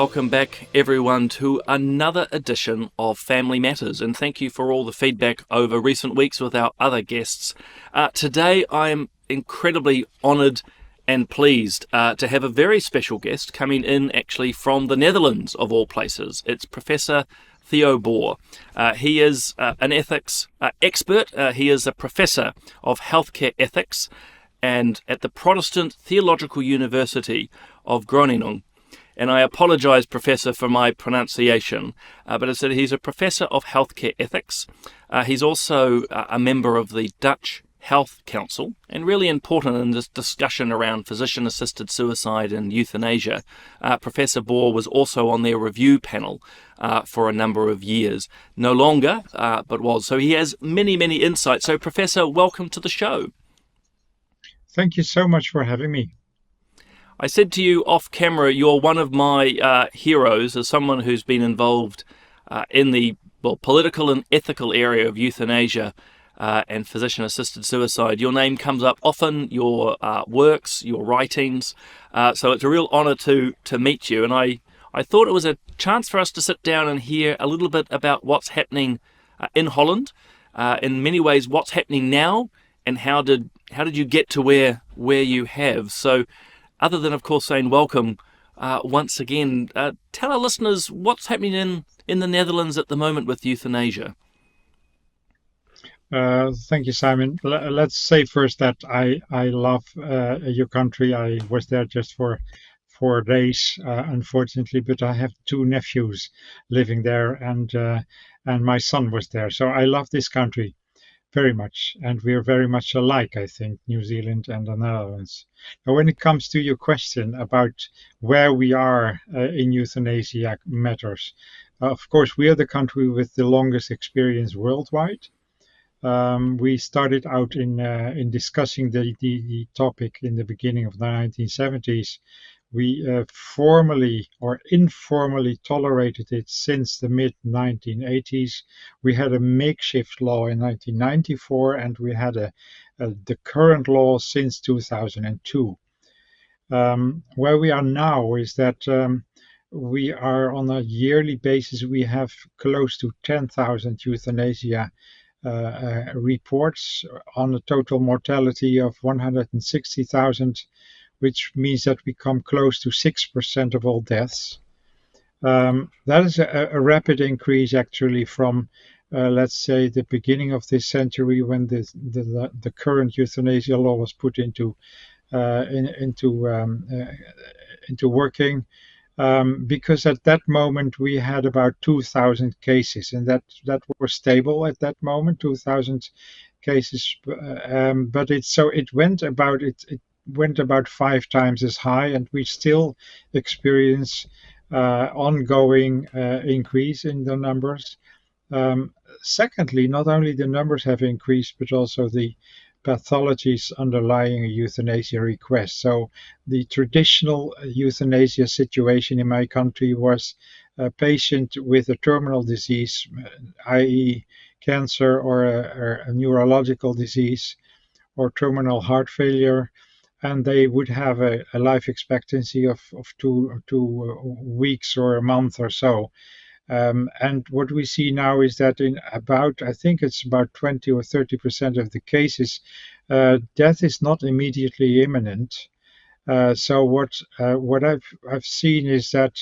welcome back everyone to another edition of Family Matters, and thank you for all the feedback over recent weeks with our other guests. Today I am incredibly honoured and pleased to have a very special guest coming in actually from the Netherlands of all places. It's Professor Theo Boer. He is an ethics expert. He is a professor of healthcare ethics and at the Protestant Theological University of Groningen. And I apologise, Professor, for my pronunciation, but I said he's a professor of healthcare ethics. He's also a member of the Dutch Health Council, and really important in this discussion around physician-assisted suicide and euthanasia. Professor Boer was also on their review panel for a number of years. No longer, but was. So he has many, many insights. So, Professor, welcome to the show. Thank you so much for having me. I said to you off camera, you're one of my heroes as someone who's been involved in the political and ethical area of euthanasia and physician-assisted suicide. Your name comes up often, your works, your writings, so it's a real honour to meet you. And I thought it was a chance for us to sit down and hear a little bit about what's happening in Holland, in many ways what's happening now, and how did you get to where you have. So other than, of course, saying welcome once again, tell our listeners what's happening in the Netherlands at the moment with euthanasia. Thank you, Simon. Let's say first that I love your country. I was there just for 4 days, unfortunately, but I have 2 nephews living there, and my son was there. So I love this country very much, and we're very much alike, I think, New Zealand and the Netherlands. Now, when it comes to your question about where we are in euthanasia matters, of course, we are the country with the longest experience worldwide. We started out in discussing the topic in the beginning of the 1970s. We formally or informally tolerated it since the mid-1980s. We had a makeshift law in 1994, and we had the current law since 2002. Where we are now is that we are on a yearly basis, we have close to 10,000 euthanasia reports on a total mortality of 160,000, which means that we come close to 6% of all deaths. That is a rapid increase, actually, from let's say the beginning of this century, when the current euthanasia law was put into working. Because at that moment we had about 2,000 cases, and that was stable at that moment, 2,000 cases. But it went about 5 times as high, and we still experience ongoing increase in the numbers. Secondly, not only the numbers have increased, but also the pathologies underlying a euthanasia request. So the traditional euthanasia situation in my country was a patient with a terminal disease, i.e. cancer or a neurological disease or terminal heart failure, and they would have a life expectancy of 2 weeks or a month or so. And what we see now is that in I think it's about 20 or 30% of the cases, death is not immediately imminent. So what I've seen is that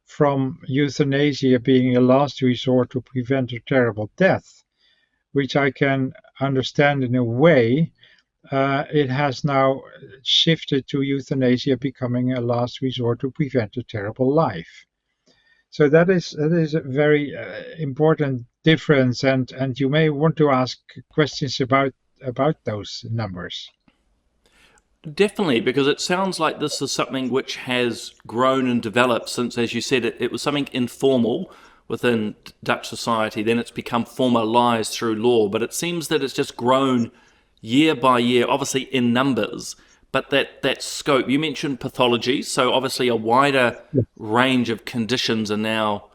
from euthanasia being a last resort to prevent a terrible death, which I can understand in a way, it has now shifted to euthanasia becoming a last resort to prevent a terrible life. So that is a very important difference, and you may want to ask questions about those numbers. Definitely, because it sounds like this is something which has grown and developed since, as you said, it was something informal within Dutch society, then it's become formalised through law, but it seems that it's just grown year by year, obviously in numbers, but that scope. You mentioned pathology, so obviously a wider range of conditions are now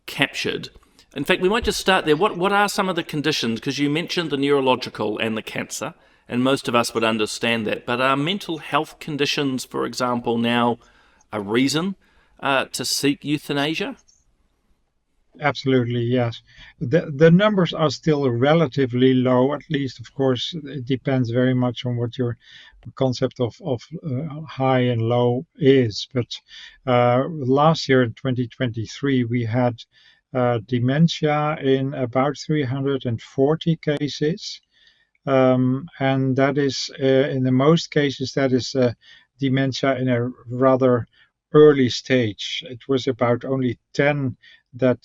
captured. In fact, we might just start there. What are some of the conditions? Because you mentioned the neurological and the cancer, and most of us would understand that. But are mental health conditions, for example, now a reason to seek euthanasia? Absolutely, yes. The numbers are still relatively low, at least, of course, it depends very much on what your concept of high and low is. But last year in 2023, we had dementia in about 340 cases. And that is, in the most cases, that is dementia in a rather early stage. It was about only 10 that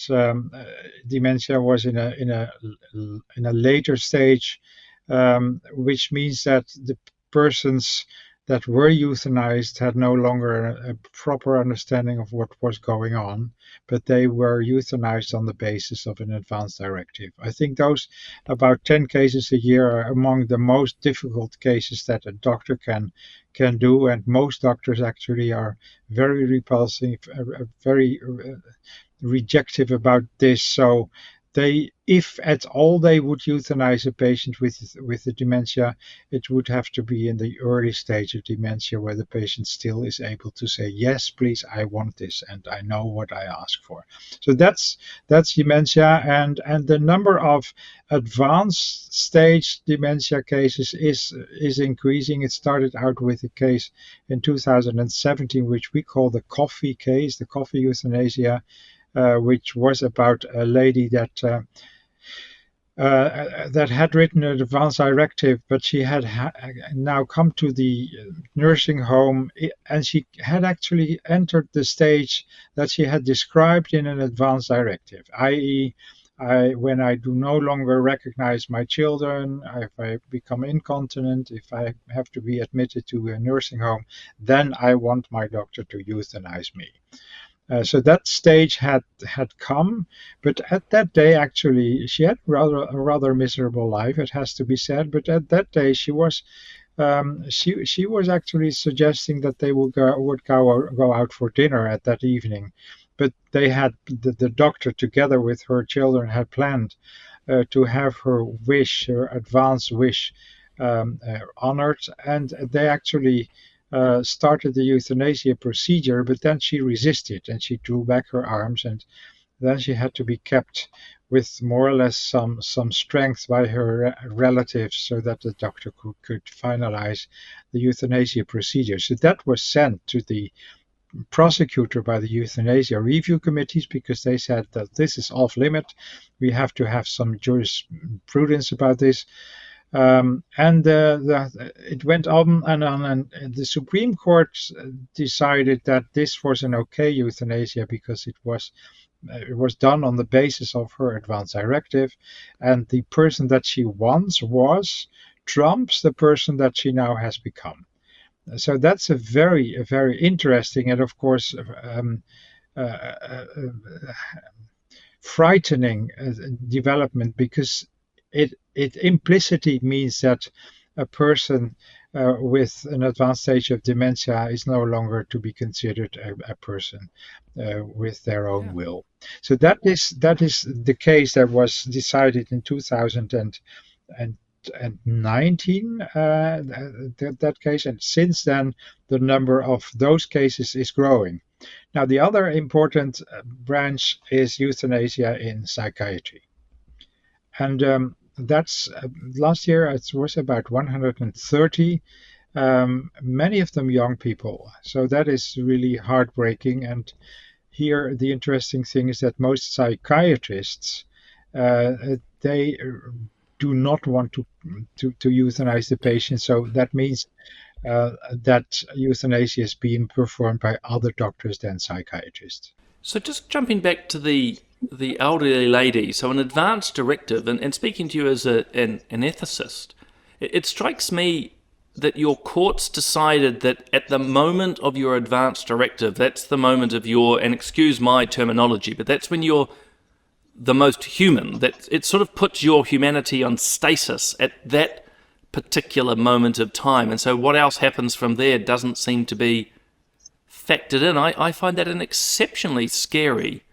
dementia was in a later stage, which means that the persons that were euthanized had no longer a proper understanding of what was going on, but they were euthanized on the basis of an advance directive. I think those about 10 cases a year are among the most difficult cases that a doctor can do, and most doctors actually are very repulsive, very rejective about this. So they, if at all they would euthanize a patient with the dementia, it would have to be in the early stage of dementia where the patient still is able to say, yes, please, I want this and I know what I ask for. So that's dementia, and the number of advanced stage dementia cases is increasing. It started out with a case in 2017 which we call the coffee case, the coffee euthanasia, which was about a lady that had written an advance directive, but she had now come to the nursing home, and she had actually entered the stage that she had described in an advance directive, i.e., when I do no longer recognize my children, if I become incontinent, if I have to be admitted to a nursing home, then I want my doctor to euthanize me. So that stage had come, but at that day, actually, she had a rather miserable life. It has to be said. But at that day, she was actually suggesting that they would go out for dinner at that evening. But they had the doctor, together with her children, had planned to have her wish, her advance wish, honored, and they actually started the euthanasia procedure, but then she resisted and she drew back her arms, and then she had to be kept with more or less some strength by her relatives so that the doctor could finalize the euthanasia procedure. So that was sent to the prosecutor by the euthanasia review committees because they said that this is off limit. We have to have some jurisprudence about this. And it went on and on, and the Supreme Court decided that this was an okay euthanasia because it was done on the basis of her advance directive, and the person that she once was trumps the person that she now has become. So that's a very interesting and, of course, frightening development, because it implicitly means that a person with an advanced stage of dementia is no longer to be considered a person with their own will. So that is the case that was decided in 2019, that case, and since then the number of those cases is growing. Now, the other important branch is euthanasia in psychiatry. And that's last year it was about 130, many of them young people. So that is really heartbreaking. And here the interesting thing is that most psychiatrists, they do not want to euthanize the patient. So that means that euthanasia is being performed by other doctors than psychiatrists. So just jumping back to the elderly lady, so an advance directive, and speaking to you as an ethicist, it strikes me that your courts decided that at the moment of your advance directive, that's the moment of your, and excuse my terminology, but that's when you're the most human, that it sort of puts your humanity on stasis at that particular moment of time. And so what else happens from there doesn't seem to be factored in. I find that an exceptionally scary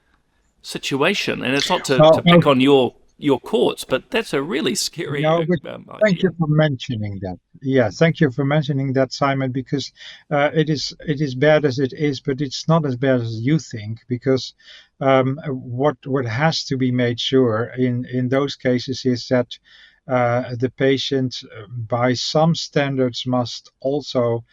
situation, and it's not to pick on your your courts, but that's a really scary No, but thank idea. you for mentioning that. Yeah, thank you for mentioning that, Simon, because it is bad as it is, but it's not as bad as you think. Because what has to be made sure in those cases is that the patient, by some standards, must also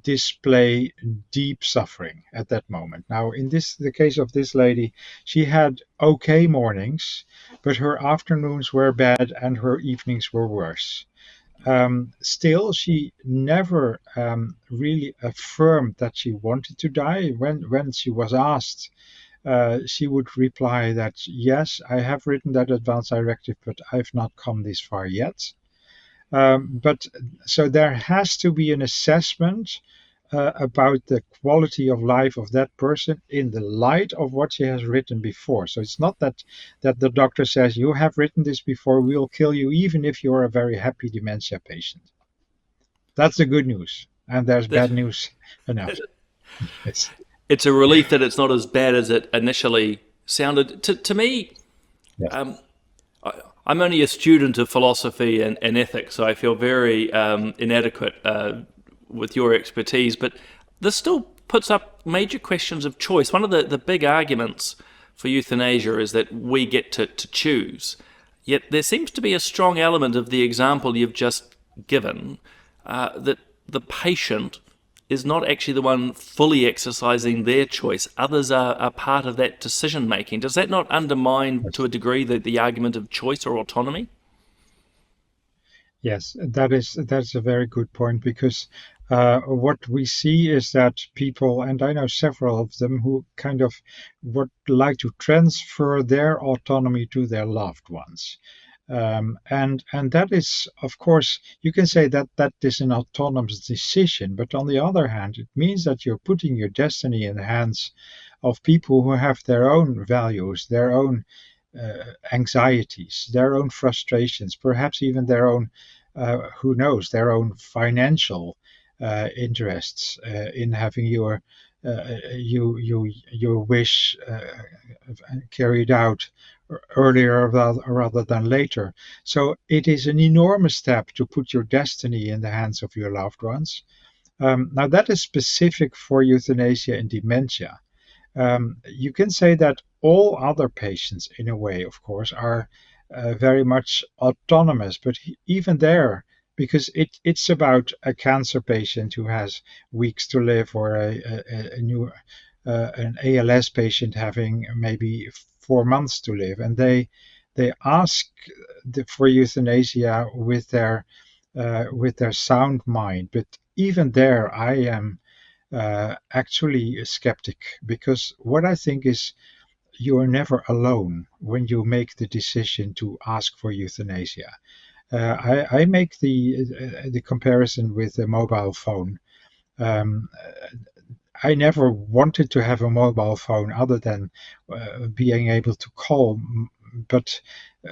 display deep suffering at that moment. Now, in the case of this lady, she had okay mornings, but her afternoons were bad and her evenings were worse. Still, she never really affirmed that she wanted to die. When she was asked, she would reply that, yes, I have written that advance directive, but I've not come this far yet. But so there has to be an assessment about the quality of life of that person in the light of what she has written before. So it's not that the doctor says, you have written this before, we'll kill you even if you're a very happy dementia patient. That's the good news. And there's That bad news enough. Yes. it's a relief that it's not as bad as it initially sounded. To me, Yes. I'm only a student of philosophy and ethics, so I feel very inadequate with your expertise. But this still puts up major questions of choice. One of the big arguments for euthanasia is that we get to choose. Yet there seems to be a strong element of the example you've just given that the patient is not actually the one fully exercising their choice. Others are part of that decision making. Does that not undermine to a degree the argument of choice or autonomy? Yes, that's a very good point because what we see is that people, and I know several of them, who kind of would like to transfer their autonomy to their loved ones. And that is, of course, you can say that that is an autonomous decision, but on the other hand, it means that you're putting your destiny in the hands of people who have their own values, their own anxieties, their own frustrations, perhaps even their own, who knows, their own financial interests in having your wish carried out earlier rather than later. So it is an enormous step to put your destiny in the hands of your loved ones. Now that is specific for euthanasia and dementia. You can say that all other patients, in a way, of course, are very much autonomous, but even there, because it's about a cancer patient who has weeks to live, or a new an ALS patient having maybe 4 months to live, and they ask for euthanasia with their sound mind. But even there, I am actually a skeptic, because what I think is you are never alone when you make the decision to ask for euthanasia. I make the comparison with a mobile phone. Um, I never wanted to have a mobile phone other than being able to call. But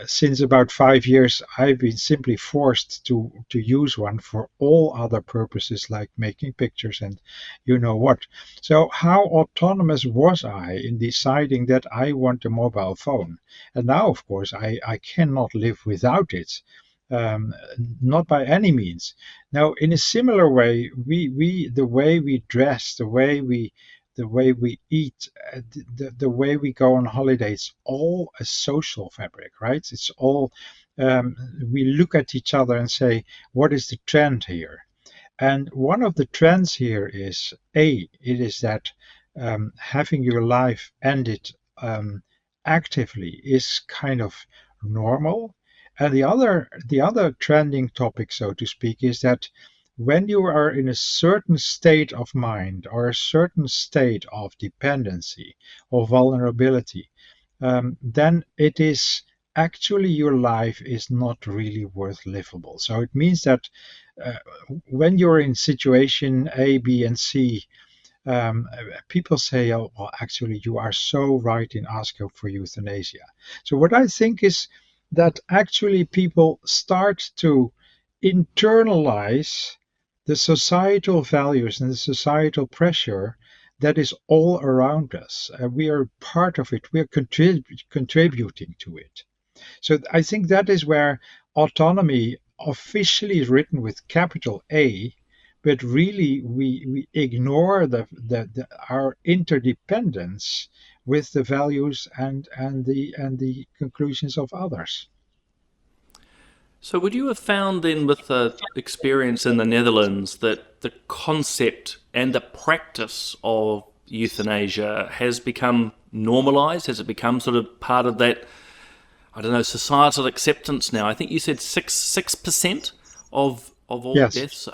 since about 5 years, I've been simply forced to use one for all other purposes, like making pictures and you know what. So, how autonomous was I in deciding that I want a mobile phone? And now, of course, I cannot live without it. Um, Not by any means. Now, in a similar way, we the way we dress, the way we eat, the way we go on holidays, all a social fabric, right? It's all we look at each other and say, what is the trend here? And one of the trends here is it is that having your life ended actively is kind of normal. And the other trending topic, so to speak, is that when you are in a certain state of mind or a certain state of dependency or vulnerability, then it is actually your life is not really worth livable. So it means that uh, when you're in situation A, B, and C, um, people say, "Oh, well, actually, you are so right in asking for euthanasia." So what I think is that actually people start to internalize the societal values and the societal pressure that is all around us. We are part of it. We are contributing to it. So I think that is where autonomy officially is written with capital A, but really we ignore our interdependence with the values and the conclusions of others. So, would you have found then, with the experience in the Netherlands, that the concept and the practice of euthanasia has become normalized? Has it become sort of part of that, I don't know, societal acceptance now? I think you said 6% of all Yes. deaths.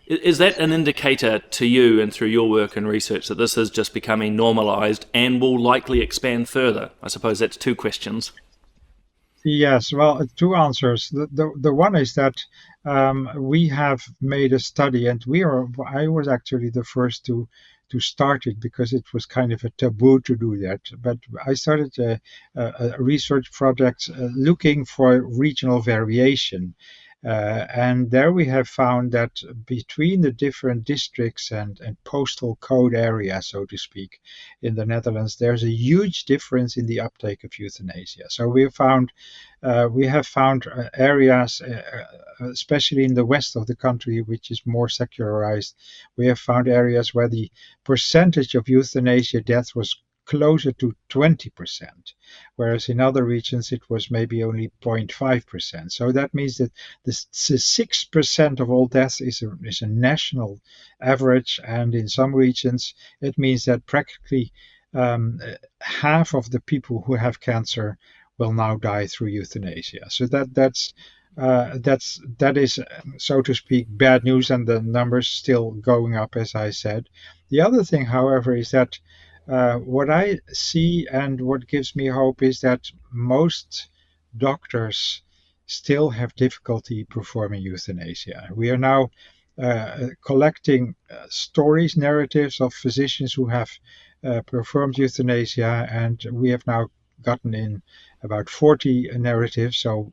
Is that an indicator to you and through your work and research that this is just becoming normalized and will likely expand further? I suppose that's two questions. Yes, well, two answers. The one is that we have made a study, and I was actually the first to start it because it was kind of a taboo to do that. But I started a research project looking for regional variation. And there we have found that between the different districts and postal code areas, so to speak, in the Netherlands, there's a huge difference in the uptake of euthanasia. So we have found areas, especially in the west of the country, which is more secularized. We have found areas where the percentage of euthanasia deaths was closer to 20%, whereas in other regions it was maybe only 0.5%. So that means that the 6% of all deaths is a national average, and in some regions it means that practically half of the people who have cancer will now die through euthanasia. So that is, so to speak, bad news, and the numbers still going up, as I said. The other thing, however, is that what I see and what gives me hope is that most doctors still have difficulty performing euthanasia. We are now collecting stories, narratives of physicians who have performed euthanasia, and we have now gotten in about 40 narratives, so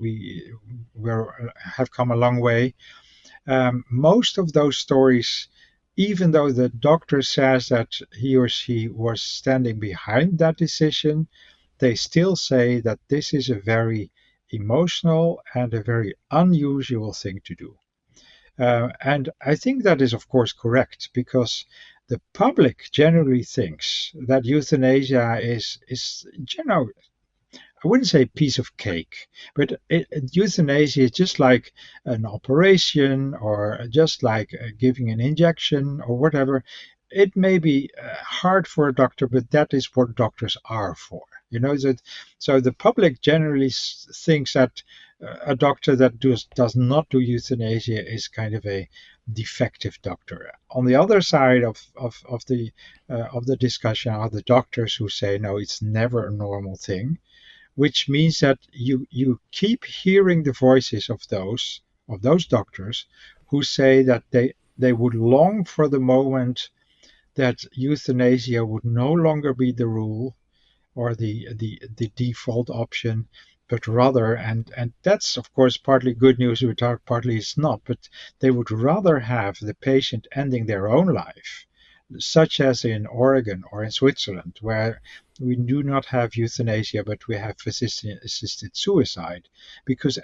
have come a long way. Most of those stories, even though the doctor says that he or she was standing behind that decision, they still say that this is a very emotional and a very unusual thing to do. And I think that is, of course, correct, because the public generally thinks that euthanasia is I wouldn't say piece of cake, but euthanasia is just like an operation or just like giving an injection or whatever. It may be hard for a doctor, but that is what doctors are for. So the public generally thinks that a doctor that does not do euthanasia is kind of a defective doctor. On the other side of the discussion are the doctors who say no, it's never a normal thing, which means that you keep hearing the voices of those doctors who say that they would long for the moment that euthanasia would no longer be the rule or the default option, but rather, and that's of course partly good news, partly it's not, but they would rather have the patient ending their own life, such as in Oregon or in Switzerland, where we do not have euthanasia, but we have physician-assisted suicide, because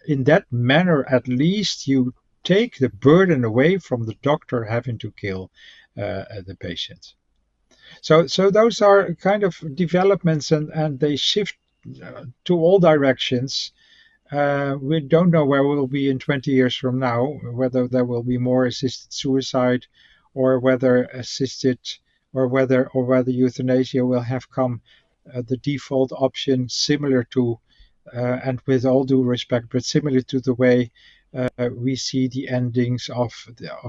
in that manner, at least you take the burden away from the doctor having to kill the patient. So those are kind of developments, and they shift to all directions. We don't know where we'll be in 20 years from now, whether there will be more assisted suicide, or whether euthanasia will have come the default option, similar to, and with all due respect, but similar to the way we see the endings of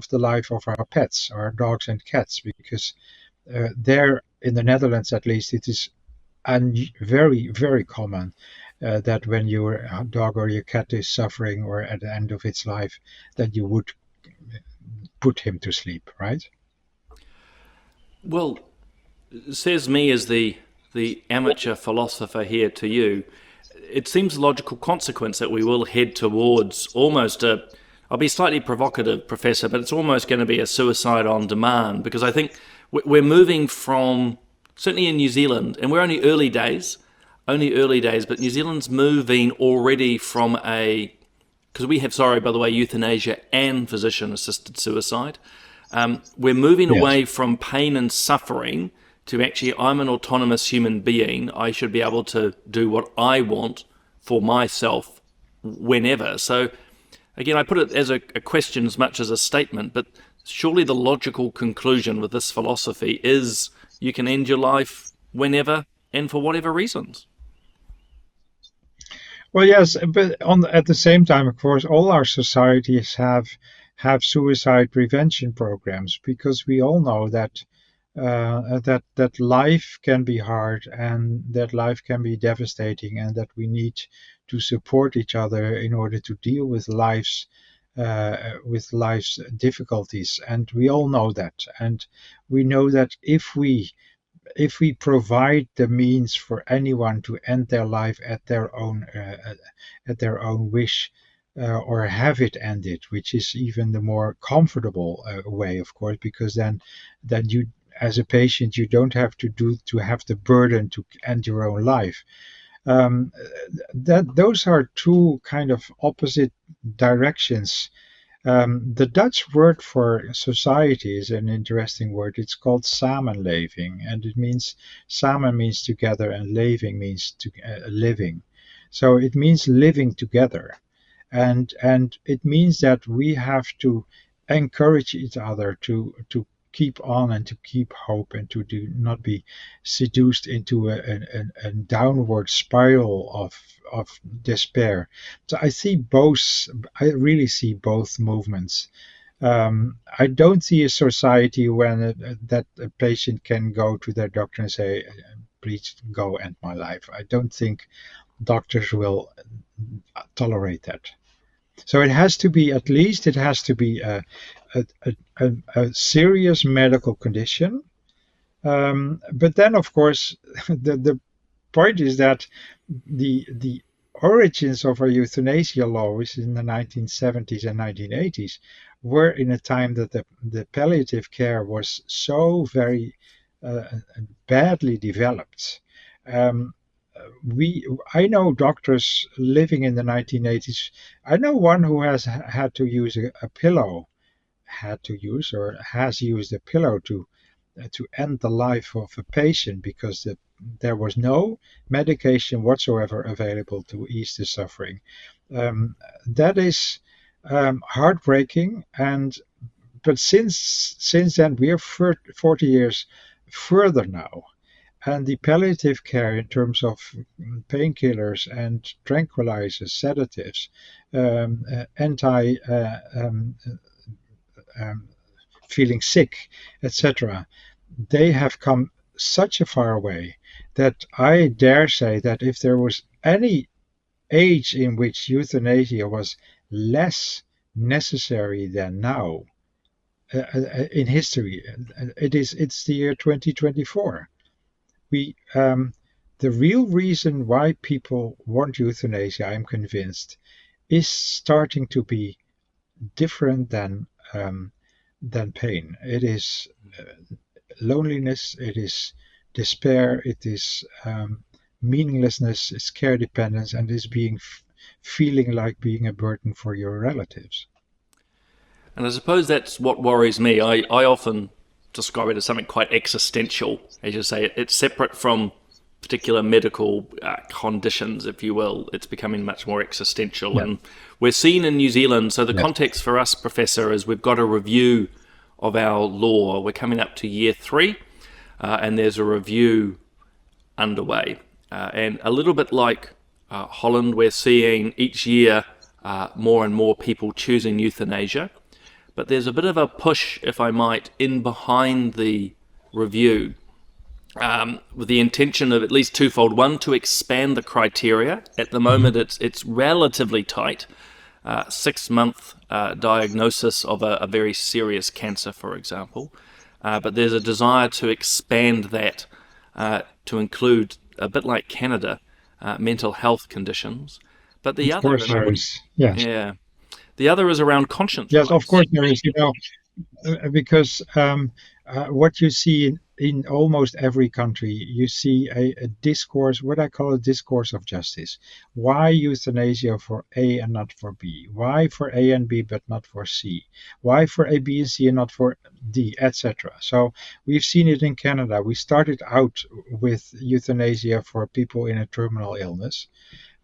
the life of our pets, our dogs and cats, because there in the Netherlands, at least, it is very, very common that when your dog or your cat is suffering or at the end of its life, that you would put him to sleep, right? Well, says me as the amateur philosopher here to you, it seems a logical consequence that we will head towards almost I'll be slightly provocative, Professor, but it's almost going to be a suicide on demand, because I think we're moving from, certainly in New Zealand, and we're only early days, only early days, but New Zealand's moving already from because we have, sorry, by the way, euthanasia and physician-assisted suicide. We're moving Yes. away from pain and suffering to actually, I'm an autonomous human being. I should be able to do what I want for myself whenever. So, again, I put it as a question as much as a statement, but surely the logical conclusion with this philosophy is you can end your life whenever and for whatever reasons. Well, yes, but at the same time, of course, all our societies have suicide prevention programs, because we all know that that life can be hard, and that life can be devastating, and that we need to support each other in order to deal with life's difficulties. And we all know that. And we know that if we provide the means for anyone to end their life at their own wish, or have it ended, which is even the more comfortable way, of course, because then you, as a patient, you don't have to have the burden to end your own life. Um, that Those are two kind of opposite directions. The Dutch word for society is an interesting word. It's called samenleving, and it means, samen means together, and leving means living. So it means living together, and it means that we have to encourage each other to keep on, and to keep hope, and to do not be seduced into a downward spiral of despair. So I really see both movements. I don't see a society when that a patient can go to their doctor and say, please go end my life. I don't think doctors will tolerate that. So it has to be, at least it has to be a serious medical condition. But then, of course, the point is that the origins of our euthanasia law, which is in the 1970s and 1980s, were in a time that the palliative care was so very uh, badly developed. Um, I know doctors living in the 1980s. I know one who has had to use a pillow, had to use or has used a pillow to end the life of a patient, because there was no medication whatsoever available to ease the suffering. Um, that is heartbreaking, but since then we are 40 years further now, and the palliative care in terms of painkillers and tranquilizers, sedatives, anti um, feeling sick, etc., they have come such a far way that I dare say that if there was any age in which euthanasia was less necessary than now in history, it's the year 2024. We The real reason why people want euthanasia, I'm convinced, is starting to be different than pain. It is loneliness, it is despair, it is meaninglessness, it's care dependence, and is feeling like being a burden for your relatives. And I suppose that's what worries me. I often describe it as something quite existential, as you say. It's separate from particular medical conditions, if you will. It's becoming much more existential. Yeah. And we're seeing in New Zealand, so the Yes. context for us, Professor, is we've got a review of our law. We're coming up to year 3, and there's a review underway. And a little bit like Holland, we're seeing each year more and more people choosing euthanasia. But there's a bit of a push, if I might, in behind the review, with the intention of at least twofold. One, to expand the criteria. At the moment, it's relatively tight. 6-month diagnosis of a very serious cancer, for example. But there's a desire to expand that to include, a bit like Canada, mental health conditions. But the Of other, course and I there would, is. Yes. yeah, the other is around conscience Yes, of rights. course there is. Because what you see in almost every country, you see a discourse, what I call a discourse of justice. Why euthanasia for A and not for B? Why for A and B but not for C? Why for A, B, and C and not for D, etc. So we've seen it in Canada. We started out with euthanasia for people in a terminal illness.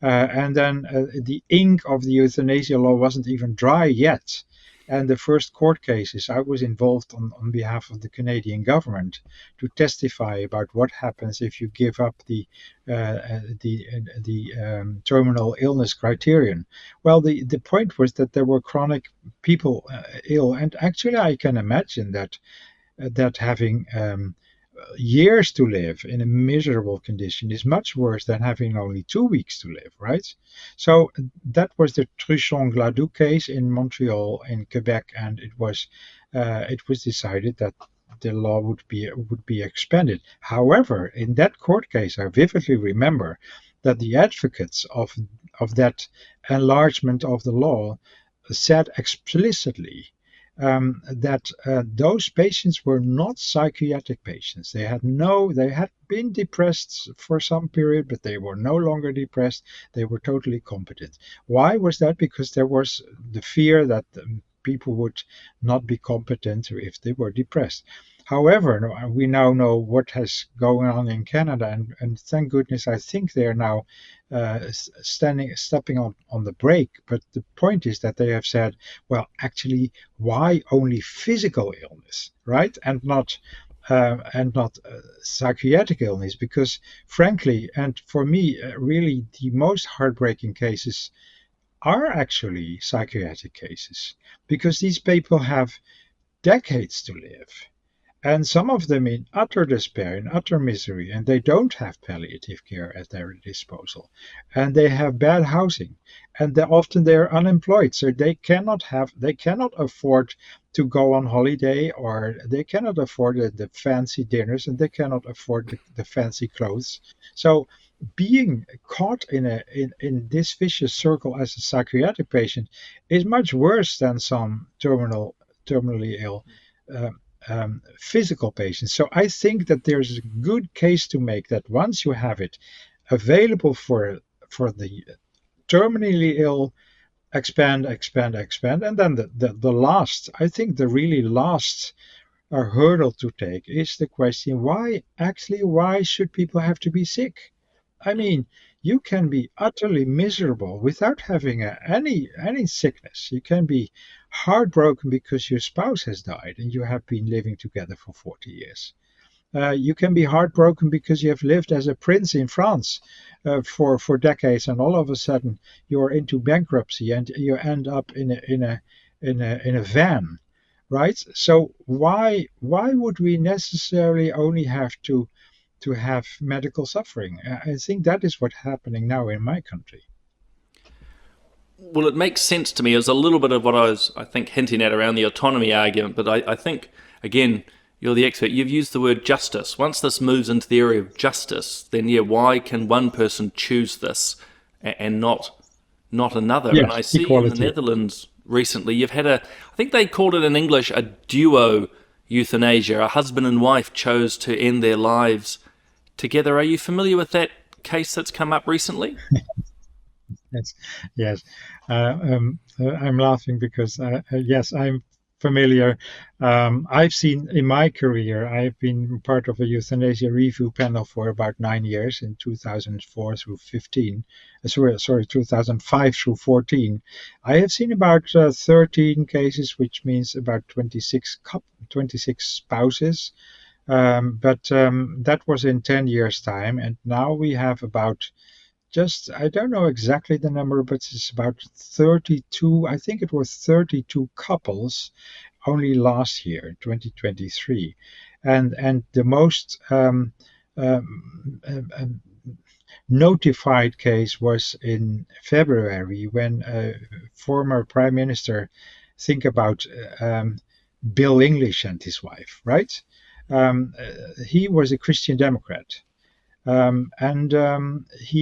And then the ink of the euthanasia law wasn't even dry yet. And the first court cases, I was involved on behalf of the Canadian government to testify about what happens if you give up the terminal illness criterion. Well, the point was that there were chronic people ill, and actually I can imagine that having years to live in a miserable condition is much worse than having only 2 weeks to live, right? So that was the Truchon-Gladue case in Montreal, in Quebec, and it was decided that the law would be expanded. However, in that court case, I vividly remember that the advocates of that enlargement of the law said explicitly that those patients were not psychiatric patients. They had been depressed for some period, but they were no longer depressed. They were totally competent. Why was that? Because there was the fear that people would not be competent if they were depressed. However, we now know what has going on in Canada, and thank goodness, I think they are now stepping on the brake. But the point is that they have said, well, actually, why only physical illness, right, and not psychiatric illness? Because frankly, and for me, really, the most heartbreaking cases are actually psychiatric cases, because these people have decades to live. And some of them in utter despair, in utter misery, and they don't have palliative care at their disposal. And they have bad housing, and often they're unemployed, so they cannot afford to go on holiday, or they cannot afford the fancy dinners, and they cannot afford the fancy clothes. So being caught in this vicious circle as a psychiatric patient is much worse than some terminally ill physical patients. So I think that there's a good case to make that once you have it available for the terminally ill, expand, and then the last, I think the really last hurdle to take is the question, why should people have to be sick? I mean, you can be utterly miserable without having any sickness. You can be heartbroken because your spouse has died and you have been living together for 40 years. You can be heartbroken because you have lived as a prince in France for decades, and all of a sudden you're into bankruptcy and you end up in a van, right? So why would we necessarily only have to have medical suffering? I think that is what's happening now in my country. Well, it makes sense to me. It's a little bit of what I think, hinting at around the autonomy argument, but I think, again, you're the expert. You've used the word justice. Once this moves into the area of justice, then why can one person choose this and not another? Yes, and I see equality. in the Netherlands recently, you've had I think they called it in English a duo euthanasia. A husband and wife chose to end their lives together. Are you familiar with that case that's come up recently? Yes. I'm laughing because yes, I'm familiar. I've seen in my career, I've been part of a euthanasia review panel for about 9 years, in 2004 through 15. Sorry, 2005 through 14. I have seen about 13 cases, which means about 26 spouses. But that was in 10 years' time, and now we have about, I don't know exactly the number, but it's about 32, I think it was 32 couples only last year, 2023. And the most notified case was in February, when former Prime Minister, think about Bill English and his wife, right? He was a Christian Democrat. He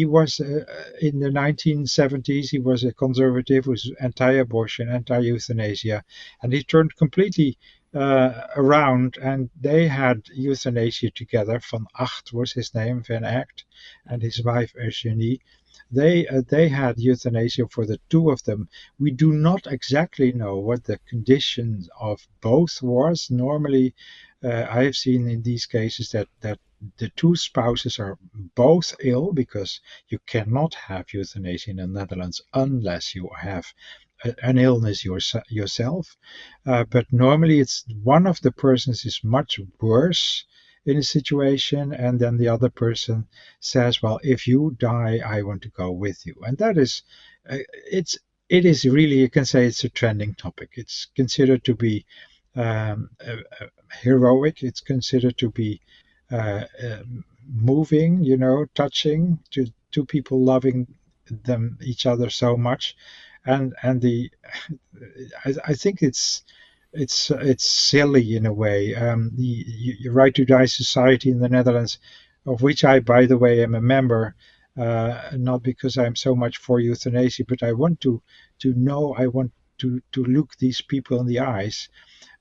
was in the 1970s, he was a conservative, was anti-abortion, anti-euthanasia, and he turned completely around, and they had euthanasia together. Van Acht was his name, Van Acht, and his wife Eugenie. They had euthanasia for the two of them. We do not exactly know what the condition of both was. Normally, I have seen in these cases that the two spouses are both ill, because you cannot have euthanasia in the Netherlands unless you have an illness yourself. But normally it's one of the persons is much worse in a situation, and then the other person says, well, if you die, I want to go with you. And that is, it's it is really, you can say it's a trending topic. It's considered to be heroic. It's considered to be moving, touching, to two people loving each other so much. And the I think it's silly in a way. The Right to Die Society in the Netherlands, of which I, by the way, am a member, not because I'm so much for euthanasia, but I want I want to look these people in the eyes.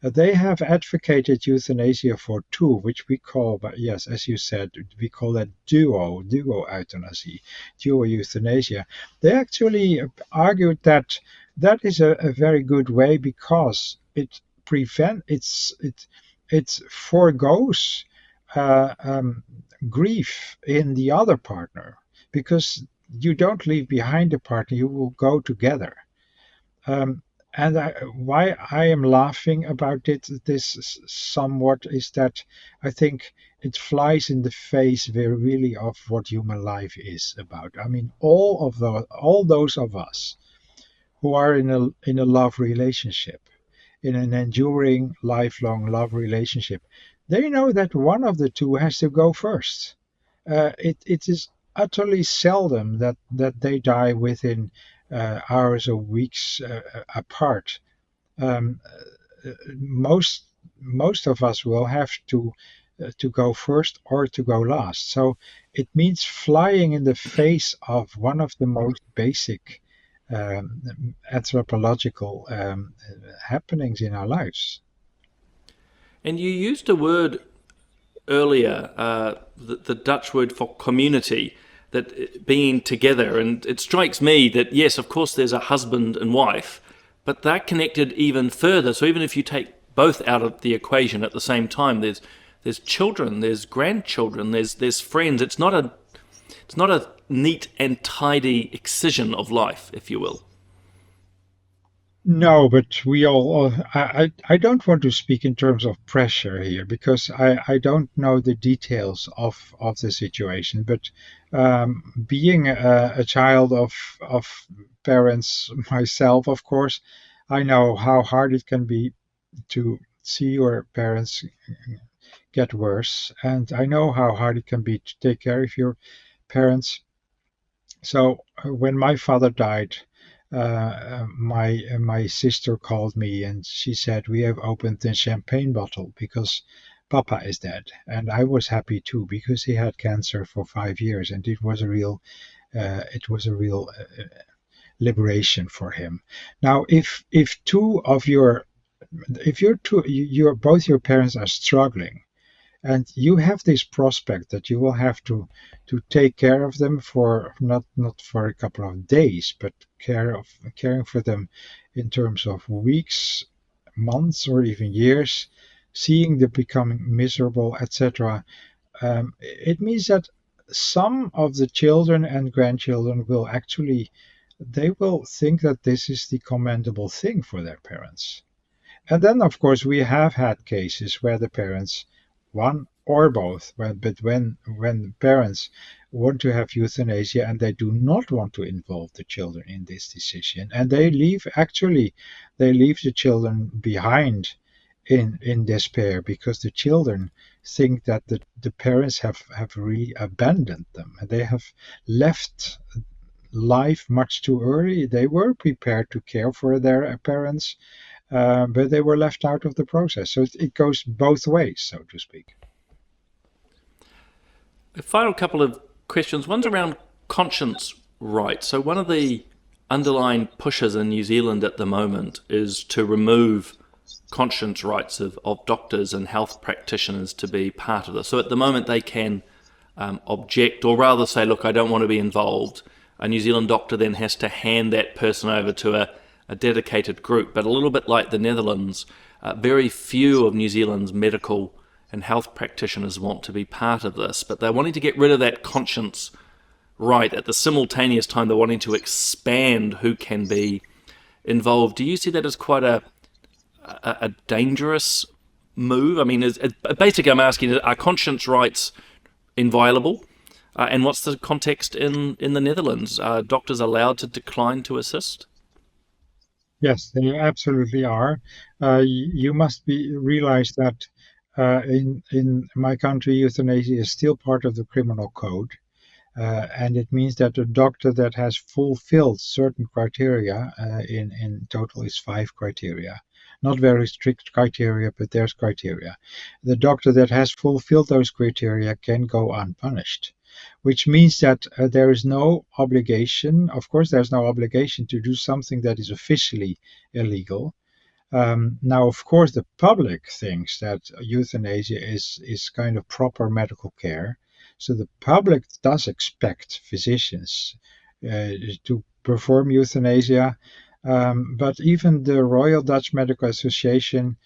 They have advocated euthanasia for two, which we call, but yes, as you said, we call that duo euthanasia, duo euthanasia. They actually argued that that is a very good way, because it foregoes grief in the other partner, because you don't leave behind a partner, you will go together. Um, and why I am laughing about this somewhat is that I think it flies in the face very really of what human life is about. I mean, all those of us who are in a love relationship, in an enduring, lifelong love relationship, they know that one of the two has to go first. It is utterly seldom that they die within hours or weeks apart. Um, most of us will have to go first or to go last. So it means flying in the face of one of the most basic anthropological happenings in our lives. And you used a word earlier, the Dutch word for community, that being together. And it strikes me that, yes, of course, there's a husband and wife, but they're connected even further. So even if you take both out of the equation at the same time, there's children, there's grandchildren, there's friends. It's not a neat and tidy excision of life, if you will. No, but we all, I don't want to speak in terms of pressure here, because I don't know the details of the situation. But being a child of parents myself, of course, I know how hard it can be to see your parents get worse. And I know how hard it can be to take care of your parents. So when my father died, my sister called me and she said, we have opened the champagne bottle because Papa is dead. And I was happy too, because he had cancer for 5 years, and it was a real liberation for him. Now, if two of your if you're two your both your parents are struggling, and you have this prospect that you will have to take care of them for not for a couple of days, but caring for them in terms of weeks, months, or even years, seeing them becoming miserable, etc. It means that some of the children and grandchildren will actually, they will think that this is the commendable thing for their parents. And then, of course, we have had cases where the parents, one or both, when parents want to have euthanasia and they do not want to involve the children in this decision, and they leave the children behind in despair, because the children think that the parents have really abandoned them, and they have left life much too early. They were prepared to care for their parents, but they were left out of the process. So it goes both ways, so to speak. A final couple of questions. One's around conscience rights. So one of the underlying pushes in New Zealand at the moment is to remove conscience rights of doctors and health practitioners to be part of this. So at the moment they can object, or rather say, look, I don't want to be involved. A New Zealand doctor then has to hand that person over to a dedicated group. But a little bit like the Netherlands, very few of New Zealand's medical and health practitioners want to be part of this, but they're wanting to get rid of that conscience right at the simultaneous time they're wanting to expand who can be involved. Do you see that as quite a dangerous move? I mean, basically I'm asking, are conscience rights inviolable? And what's the context in the Netherlands? Are doctors allowed to decline to assist? Yes, they absolutely are. You must realize that in my country, euthanasia is still part of the criminal code. And it means that a doctor that has fulfilled certain criteria, in total is 5 criteria, not very strict criteria, but there's criteria. The doctor that has fulfilled those criteria can go unpunished, which means that there is no obligation. Of course, there's no obligation to do something that is officially illegal. Now, of course, the public thinks that euthanasia is kind of proper medical care. So the public does expect physicians to perform euthanasia. But even the Royal Dutch Medical Association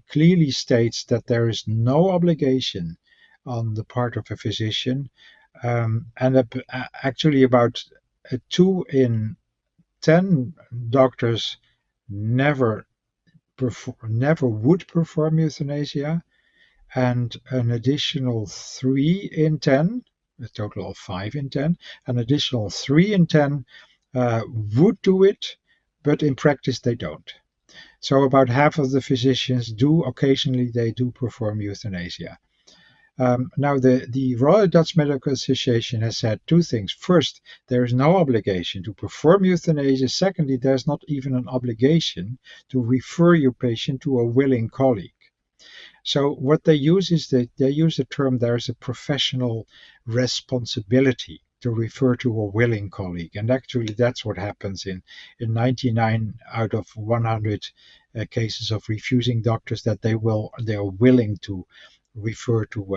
clearly states that there is no obligation on the part of a physician. And actually about 2 in 10 doctors never would perform euthanasia, and an additional 3 in 10, a total of 5 in 10, an additional 3 in 10 would do it, but in practice they don't. So about half of the physicians occasionally perform euthanasia. Now, the Royal Dutch Medical Association has said 2 things. First, there is no obligation to perform euthanasia. Secondly, there's not even an obligation to refer your patient to a willing colleague. So what they use is they use the term there's a professional responsibility to refer to a willing colleague. And actually that's what happens in 99 out of 100 cases of refusing doctors, that they are willing to refer to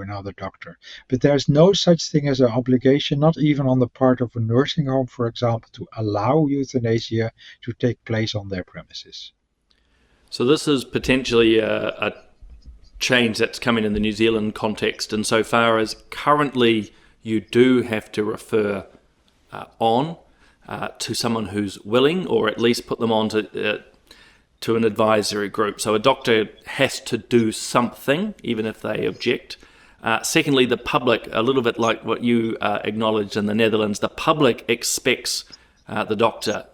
another doctor. But there's no such thing as an obligation, not even on the part of a nursing home, for example, to allow euthanasia to take place on their premises. So this is potentially a change that's coming in the New Zealand context, insofar as currently you do have to refer on to someone who's willing, or at least put them on to an advisory group. So a doctor has to do something, even if they object. Secondly, the public, a little bit like what you acknowledged in the Netherlands, the public expects the doctor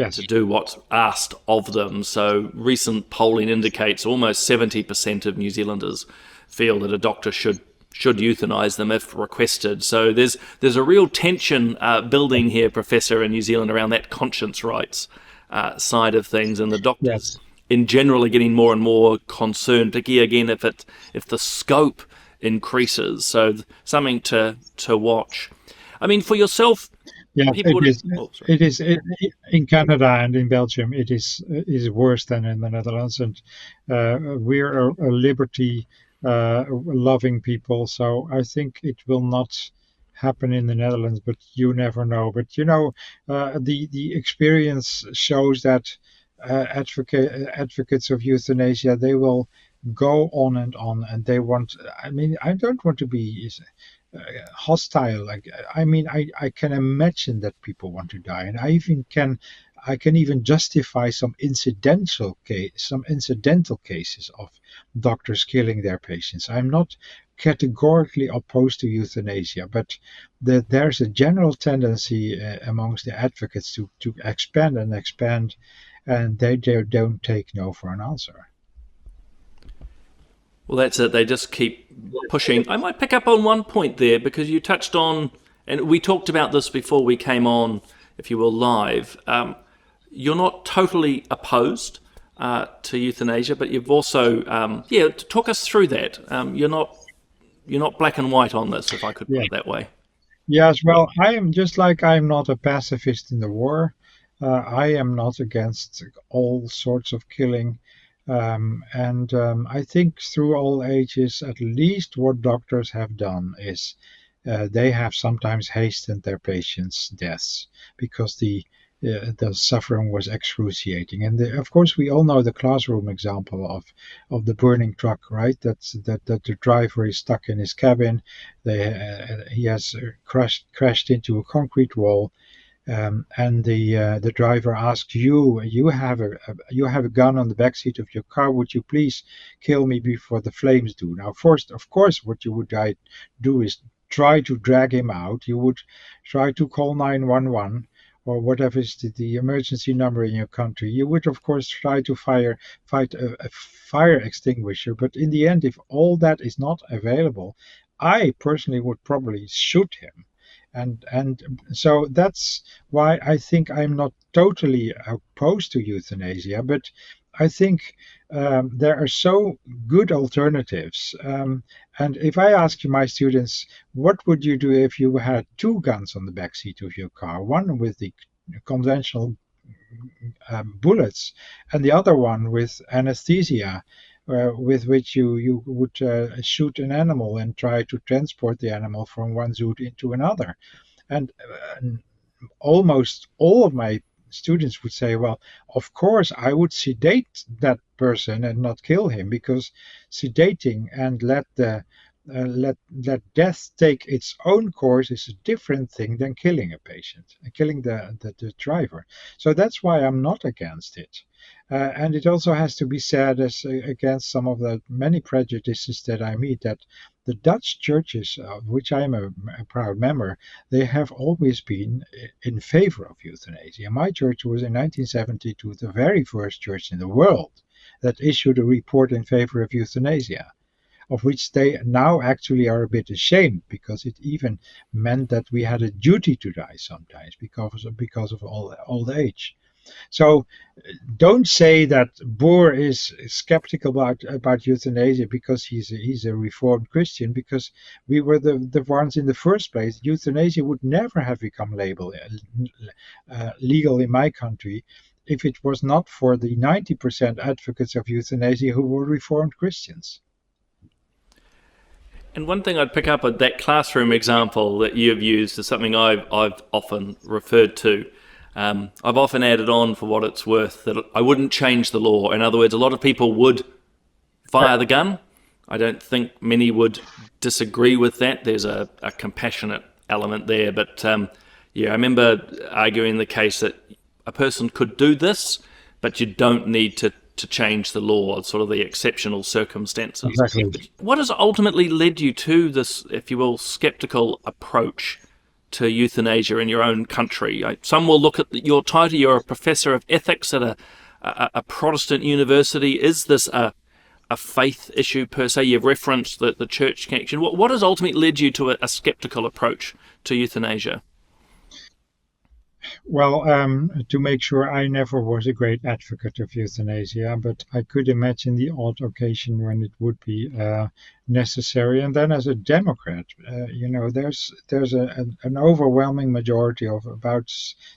Yes. to do what's asked of them. So recent polling indicates almost 70% of New Zealanders feel that a doctor should euthanize them if requested. So there's a real tension building here, Professor, in New Zealand around that conscience rights side of things, and the doctors in general are getting more and more concerned, particularly again if the scope increases. So something to watch. I mean, for yourself. Yeah, it is in Canada and in Belgium. It is worse than in the Netherlands, and we're a liberty loving people. So I think it will not happen in the Netherlands, but you never know. But the experience shows that advocates of euthanasia, they will go on, and they want. I mean, I don't want to be hostile. I can imagine that people want to die, and I can even justify some incidental cases of doctors killing their patients. I'm not categorically opposed to euthanasia, but there's a general tendency amongst the advocates to expand, and they don't take no for an answer. Well, that's it. They just keep pushing. I might pick up on one point there, because you touched on, and we talked about this before we came on, if you will, live. You're not totally opposed to euthanasia, but you've also, talk us through that. You're not black and white on this, if I could put it that way. Yes, well, I am just like I'm not a pacifist in the war. I am not against all sorts of killing. And I think through all ages, at least what doctors have done is they have sometimes hastened their patients' deaths because the suffering was excruciating. And of course, we all know the classroom example of the burning truck, right? That the driver is stuck in his cabin. He has crashed into a concrete wall, and the driver asks you, you have a gun on the back seat of your car. Would you please kill me before the flames do? Now, first, of course, what you would do is try to drag him out. You would try to call 911 or whatever is the emergency number in your country. You would, of course, try to fight a fire extinguisher. But in the end, if all that is not available, I personally would probably shoot him. And so that's why I think I'm not totally opposed to euthanasia, but I think there are so good alternatives. And if I ask you, my students, what would you do if you had two guns on the back seat of your car, one with the conventional bullets and the other one with anesthesia, with which you would shoot an animal and try to transport the animal from one zoo into another? And almost all of my students would say, well, of course, I would sedate that person and not kill him, because sedating and let death take its own course is a different thing than killing a patient and killing the driver. So that's why I'm not against it. And it also has to be said, as against some of the many prejudices that I meet, that the Dutch churches, of which I am a proud member, they have always been in favor of euthanasia. My church was in 1972 the very first church in the world that issued a report in favor of euthanasia, of which they now actually are a bit ashamed, because it even meant that we had a duty to die sometimes because of old age. So don't say that Boer is skeptical about euthanasia because he's a reformed Christian, because we were the ones in the first place. Euthanasia would never have become legal in my country if it was not for the 90% advocates of euthanasia who were reformed Christians. And one thing I'd pick up at that classroom example that you've used is something I've often referred to. I've often added on, for what it's worth, that I wouldn't change the law. In other words, a lot of people would fire the gun. I don't think many would disagree with that. There's a compassionate element there. But yeah, I remember arguing the case that a person could do this, but you don't need to change the law, sort of the exceptional circumstances. Exactly. What has ultimately led you to this, if you will, skeptical approach to euthanasia in your own country? Some will look at your title. You're a professor of ethics at a Protestant university. Is this a faith issue per se? You've referenced the church connection. What has ultimately led you to a skeptical approach to euthanasia? Well, to make sure, I never was a great advocate of euthanasia, but I could imagine the odd occasion when it would be necessary. And then, as a Democrat, there's an overwhelming majority of about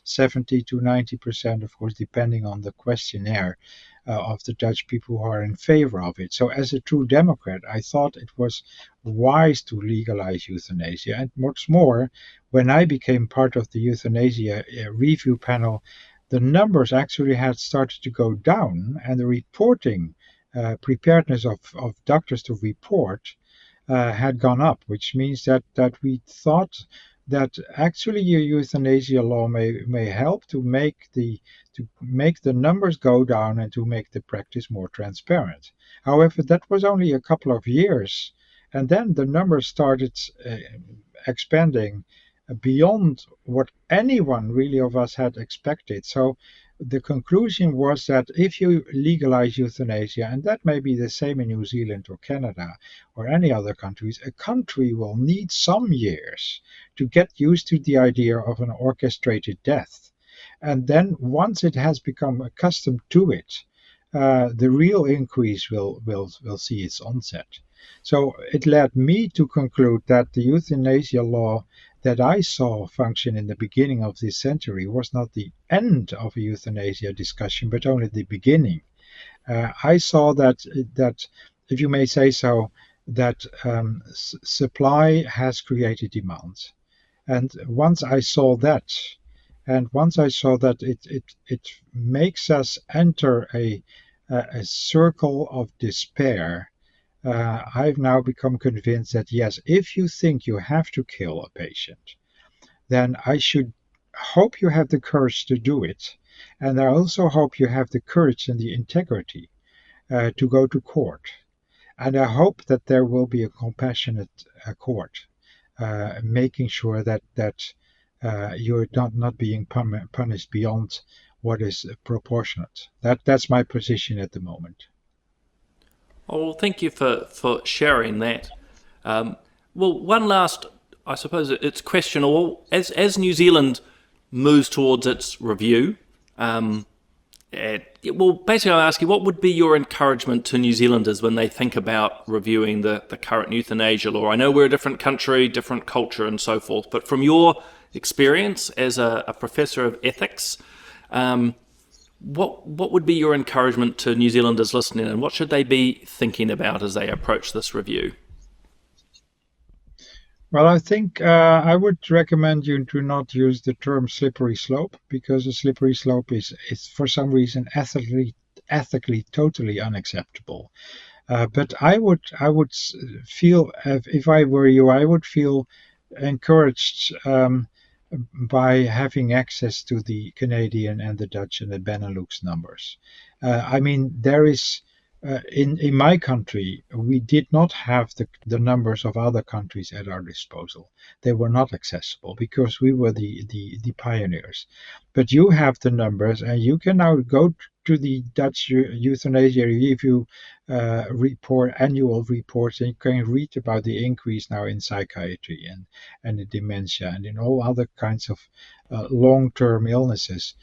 70 to 90%, of course, depending on the questionnaire, of the Dutch people who are in favor of it. So, as a true Democrat, I thought it was wise to legalize euthanasia. And what's more, when I became part of the euthanasia review panel, the numbers actually had started to go down, and the reporting preparedness of doctors to report had gone up, which means that we thought that actually your euthanasia law may help to make the numbers go down and to make the practice more transparent. However, that was only a couple of years, and then the numbers started expanding beyond what anyone really of us had expected. So the conclusion was that if you legalize euthanasia, and that may be the same in New Zealand or Canada or any other countries, a country will need some years to get used to the idea of an orchestrated death. And then once it has become accustomed to it, the real increase will see its onset. So it led me to conclude that the euthanasia law that I saw function in the beginning of this century was not the end of a euthanasia discussion, but only the beginning. I saw that, if you may say so, that supply has created demand. And once I saw that, it makes us enter a circle of despair. I've now become convinced that yes, if you think you have to kill a patient, then I should hope you have the courage to do it. And I also hope you have the courage and the integrity to go to court. And I hope that there will be a compassionate court, making sure that you're not being punished beyond what is proportionate. That's my position at the moment. Oh, well, thank you for sharing that. Well, one last, I suppose it's questionable. As New Zealand moves towards its review, well, basically I ask you, what would be your encouragement to New Zealanders when they think about reviewing the current euthanasia law? I know we're a different country, different culture and so forth, but from your experience as a professor of ethics, what would be your encouragement to New Zealanders listening, and what should they be thinking about as they approach this review? Well, I think I would recommend you to not use the term slippery slope, because a slippery slope is for some reason ethically totally unacceptable. But I would feel, if I were you, I would feel encouraged by having access to the Canadian and the Dutch and the Benelux numbers. I mean, there is in my country, we did not have the numbers of other countries at our disposal. They were not accessible because we were the pioneers. But you have the numbers, and you can now go to the Dutch Euthanasia Review annual reports, and you can read about the increase now in psychiatry and in dementia and in all other kinds of long-term illnesses.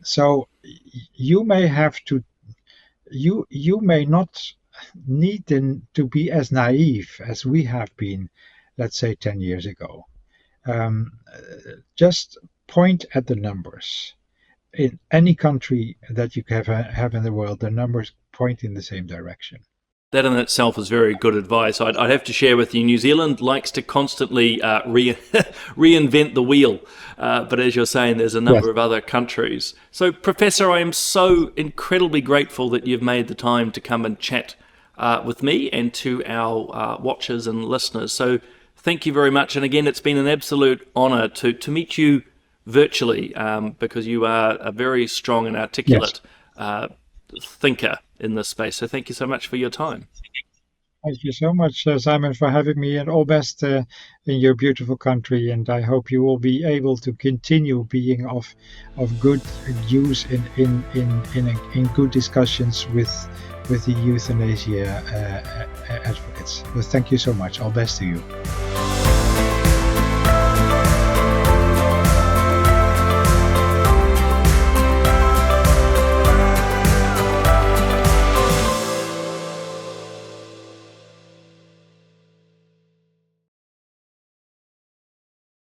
So you may have to. You may not need to be as naive as we have been, let's say 10 years ago. Just point at the numbers. In any country that you have in the world, the numbers point in the same direction. That in itself is very good advice. I'd have to share with you, New Zealand likes to constantly reinvent the wheel. But as you're saying, there's a number of other countries. So, Professor, I am so incredibly grateful that you've made the time to come and chat with me and to our watchers and listeners. So thank you very much. And again, it's been an absolute honour to meet you virtually because you are a very strong and articulate thinker in this space. So thank you so much for your time. Thank you so much, Simon, for having me, and all best in your beautiful country. And I hope you will be able to continue being of good use in good discussions with the euthanasia advocates. Well, thank you so much. All best to you.